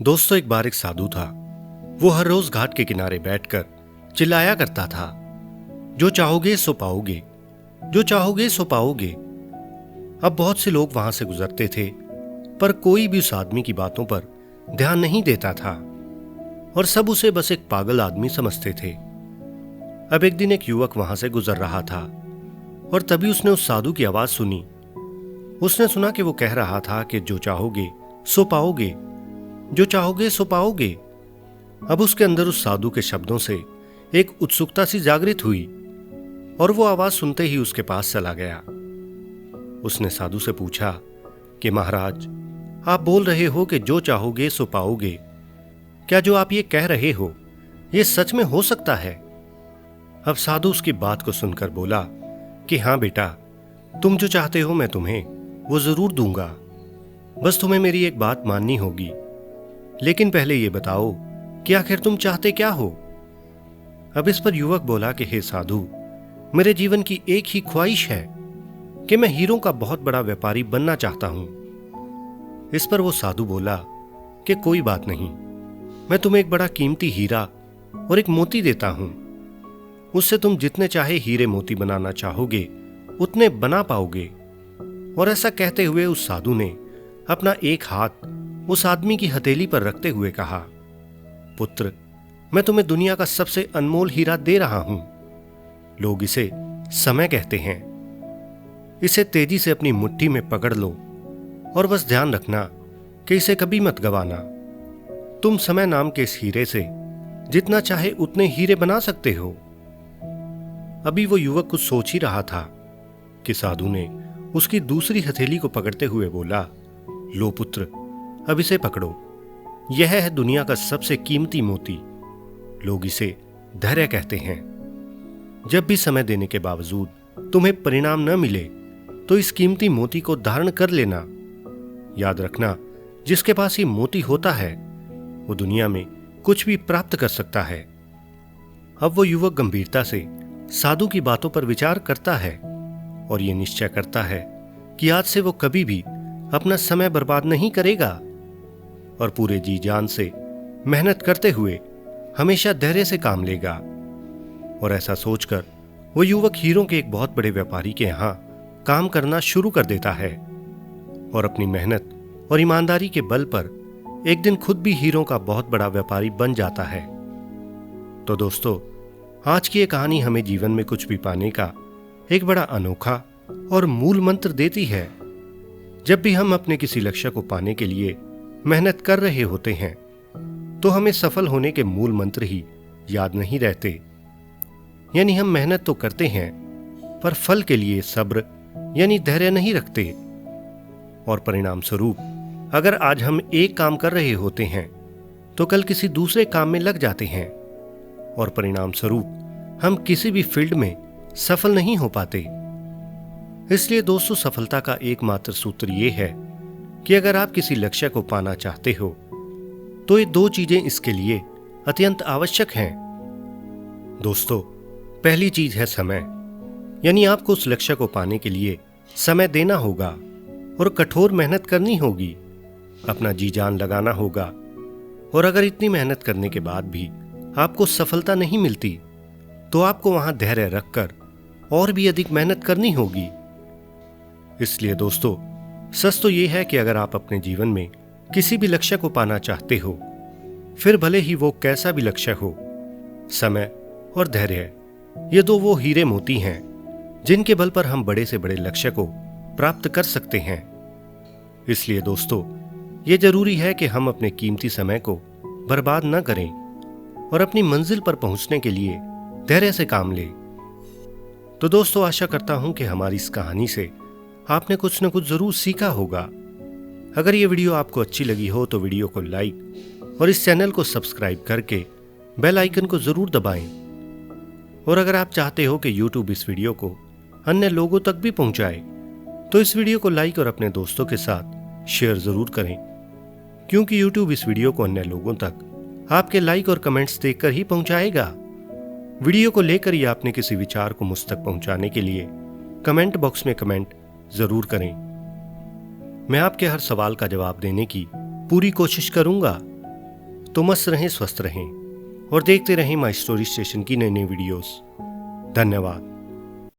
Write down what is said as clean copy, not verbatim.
दोस्तों, एक बार एक साधु था। वो हर रोज घाट के किनारे बैठकर चिल्लाया करता था, जो चाहोगे सो पाओगे, जो चाहोगे सो पाओगे। अब बहुत से लोग वहां से गुजरते थे, पर कोई भी उस आदमी की बातों पर ध्यान नहीं देता था और सब उसे बस एक पागल आदमी समझते थे। अब एक दिन एक युवक वहां से गुजर रहा था और तभी उसने उस साधु की आवाज सुनी। उसने सुना कि वो कह रहा था कि जो चाहोगे सो पाओगे, जो चाहोगे सो पाओगे। अब उसके अंदर उस साधु के शब्दों से एक उत्सुकता सी जागृत हुई और वो आवाज सुनते ही उसके पास चला गया। उसने साधु से पूछा कि महाराज, आप बोल रहे हो कि जो चाहोगे सो पाओगे। क्या जो आप ये कह रहे हो ये सच में हो सकता है? अब साधु उसकी बात को सुनकर बोला कि हाँ बेटा, तुम जो चाहते हो मैं तुम्हें वो जरूर दूंगा। बस तुम्हें मेरी एक बात माननी होगी, लेकिन पहले ये बताओ कि आखिर तुम चाहते क्या हो? अब इस पर युवक बोला कि हे साधु, मेरे जीवन की एक ही ख्वाहिश है कि मैं हीरों का बहुत बड़ा व्यापारी बनना चाहता हूं। इस पर वो साधु बोला कि कोई बात नहीं, मैं तुम्हें एक बड़ा कीमती हीरा और एक मोती देता हूं। उससे तुम जितने चाहे हीरे मोती बनाना चाहोगे उतने बना पाओगे। और ऐसा कहते हुए उस साधु ने अपना एक हाथ उस आदमी की हथेली पर रखते हुए कहा, पुत्र, मैं तुम्हें दुनिया का सबसे अनमोल हीरा दे रहा हूं। लोग इसे समय कहते हैं। इसे तेजी से अपनी मुट्ठी में पकड़ लो और बस ध्यान रखना कि इसे कभी मत गवाना। तुम समय नाम के इस हीरे से जितना चाहे उतने हीरे बना सकते हो। अभी वो युवक कुछ सोच ही रहा था कि साधु ने उसकी दूसरी हथेली को पकड़ते हुए बोला, लो पुत्र, अब इसे पकड़ो। यह है दुनिया का सबसे कीमती मोती। लोग इसे धैर्य कहते हैं। जब भी समय देने के बावजूद तुम्हें परिणाम न मिले तो इस कीमती मोती को धारण कर लेना। याद रखना, जिसके पास ये मोती होता है वो दुनिया में कुछ भी प्राप्त कर सकता है। अब वो युवक गंभीरता से साधु की बातों पर विचार करता है और ये निश्चय करता है कि आज से वो कभी भी अपना समय बर्बाद नहीं करेगा और पूरे जी जान से मेहनत करते हुए हमेशा धैर्य से काम लेगा। और ऐसा सोचकर वो युवक हीरों के एक बहुत बड़े व्यापारी के यहां काम करना शुरू कर देता है और अपनी मेहनत और ईमानदारी के बल पर एक दिन खुद भी हीरों का बहुत बड़ा व्यापारी बन जाता है। तो दोस्तों, आज की ये कहानी हमें जीवन में कुछ भी पाने का एक बड़ा अनोखा और मूल मंत्र देती है। जब भी हम अपने किसी लक्ष्य को पाने के लिए मेहनत कर रहे होते हैं तो हमें सफल होने के मूल मंत्र ही याद नहीं रहते। यानी हम मेहनत तो करते हैं पर फल के लिए सब्र यानी धैर्य नहीं रखते। और परिणाम स्वरूप अगर आज हम एक काम कर रहे होते हैं तो कल किसी दूसरे काम में लग जाते हैं और परिणाम स्वरूप हम किसी भी फील्ड में सफल नहीं हो पाते। इसलिए दोस्तों, सफलता का एकमात्र सूत्र यह है कि अगर आप किसी लक्ष्य को पाना चाहते हो तो ये दो चीजें इसके लिए अत्यंत आवश्यक हैं। दोस्तों, पहली चीज है समय। यानी आपको उस लक्ष्य को पाने के लिए समय देना होगा और कठोर मेहनत करनी होगी, अपना जी जान लगाना होगा। और अगर इतनी मेहनत करने के बाद भी आपको सफलता नहीं मिलती तो आपको वहां धैर्य रखकर और भी अधिक मेहनत करनी होगी। इसलिए दोस्तों, सच तो यह है कि अगर आप अपने जीवन में किसी भी लक्ष्य को पाना चाहते हो, फिर भले ही वो कैसा भी लक्ष्य हो, समय और धैर्य, ये दो वो हीरे मोती हैं जिनके बल पर हम बड़े से बड़े लक्ष्य को प्राप्त कर सकते हैं। इसलिए दोस्तों, ये जरूरी है कि हम अपने कीमती समय को बर्बाद न करें और अपनी मंजिल पर पहुंचने के लिए धैर्य से काम लें। तो दोस्तों, आशा करता हूं कि हमारी इस कहानी से आपने कुछ न कुछ जरूर सीखा होगा। अगर ये वीडियो आपको अच्छी लगी हो तो वीडियो को लाइक और इस चैनल को सब्सक्राइब करके बेल आइकन को जरूर दबाएं। और अगर आप चाहते हो कि YouTube इस वीडियो को अन्य लोगों तक भी पहुंचाए तो इस वीडियो को लाइक और अपने दोस्तों के साथ शेयर जरूर करें, क्योंकि YouTube इस वीडियो को अन्य लोगों तक आपके लाइक और कमेंट्स देखकर ही पहुंचाएगा। वीडियो को लेकर या अपने किसी विचार को मुझ तक पहुंचाने के लिए कमेंट बॉक्स में कमेंट जरूर करें। मैं आपके हर सवाल का जवाब देने की पूरी कोशिश करूंगा। तो मस्त रहें, स्वस्थ रहें और देखते रहें माई स्टोरी स्टेशन की नई नई वीडियोस। धन्यवाद।